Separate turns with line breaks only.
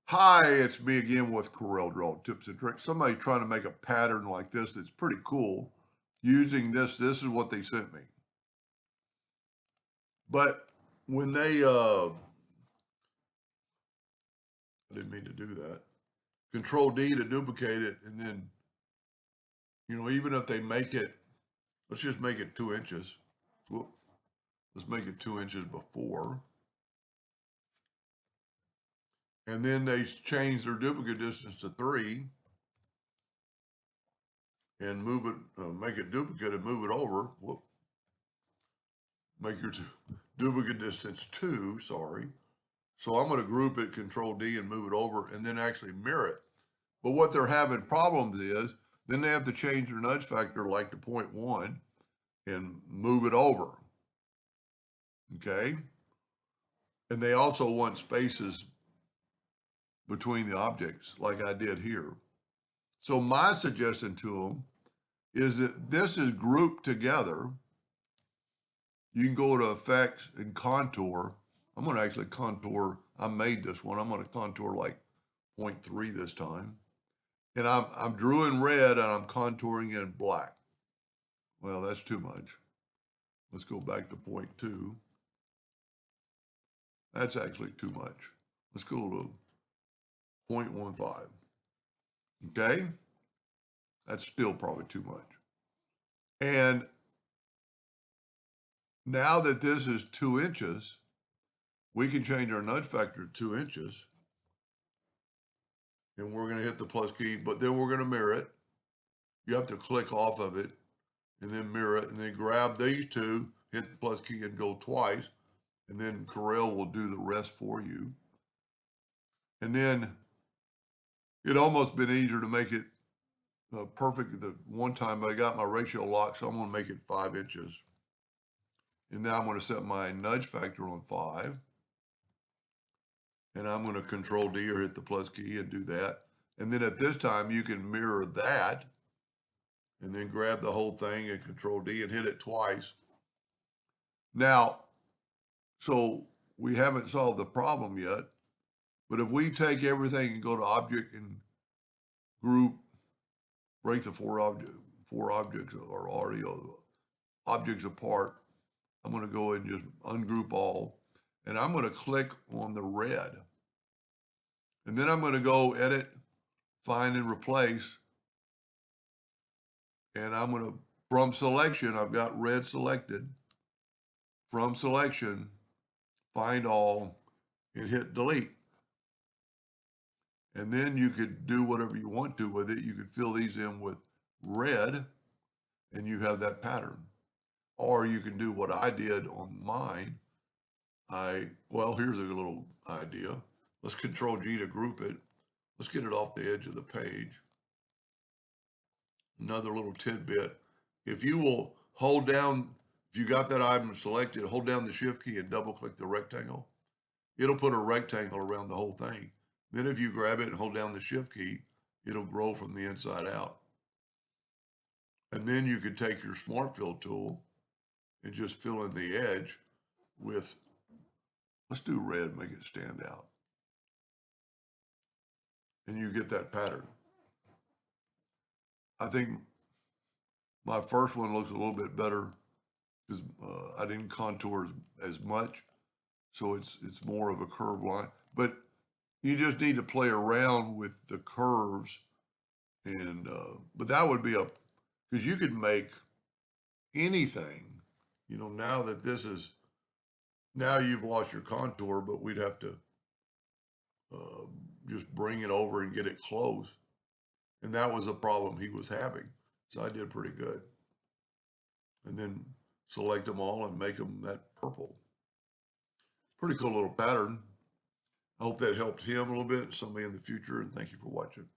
Hi, it's me again with Corel Draw Tips and Tricks. Somebody trying to make a pattern like this that's pretty cool using this is what they sent me. But when I didn't mean to do that. Control D to duplicate it, and then, even if they make it, let's just make it 2 inches. Whoop, let's make it 2 inches before. And then they change their duplicate distance to 3 and move it, make it duplicate and move it over. Whoop. Make your duplicate distance 2, sorry. So I'm going to group it, Control D, and move it over, and then actually mirror it. But what they're having problems is, then they have to change their nudge factor like to 0.1 and move it over, okay? And they also want spaces between the objects like I did here. So my suggestion to them is that this is grouped together. You can go to Effects and Contour. I'm going to actually contour. I made this one. I'm going to contour like 0.3 this time. And I'm drew in red and I'm contouring in black. Well, that's too much. Let's go back to 0.2. That's actually too much. Let's go to 0.15. Okay? That's still probably too much. And now that this is 2 inches, we can change our nudge factor to 2 inches. And we're going to hit the plus key, but then we're going to mirror it. You have to click off of it and then mirror it and then grab these two, hit the plus key and go twice. And then Corel will do the rest for you. And then it almost been easier to make it perfect. The one time I got my ratio locked, so I'm going to make it 5 inches. And now I'm going to set my nudge factor on 5. And I'm going to Control D or hit the plus key and do that. And then at this time, you can mirror that and then grab the whole thing and Control D and hit it twice. Now, so we haven't solved the problem yet, but if we take everything and go to Object and Group, break the four objects or audio objects apart, I'm going to go and just ungroup all, and I'm going to click on the red. And then I'm going to go Edit, Find, and Replace. And I'm going to, from selection, I've got red selected. From selection, find all, and hit delete. And then you could do whatever you want to with it. You could fill these in with red, and you have that pattern. Or you can do what I did on mine. Well, here's a little idea. Let's Control G to group it. Let's get it off the edge of the page. Another little tidbit. If you will hold down, if you got that item selected, hold down the Shift key and double click the rectangle. It'll put a rectangle around the whole thing. Then if you grab it and hold down the Shift key, it'll grow from the inside out. And then you could take your Smart Fill tool and just fill in the edge with, let's do red, make it stand out. And you get that pattern. I think my first one looks a little bit better because I didn't contour as much. So it's more of a curved line. But you just need to play around with the curves. And but that would be because you could make anything, now that now you've lost your contour, but we'd have to just bring it over and get it close. And that was a problem he was having. So I did pretty good. And then select them all and make them that purple. Pretty cool little pattern. I hope that helped him a little bit, somebody in the future, and thank you for watching.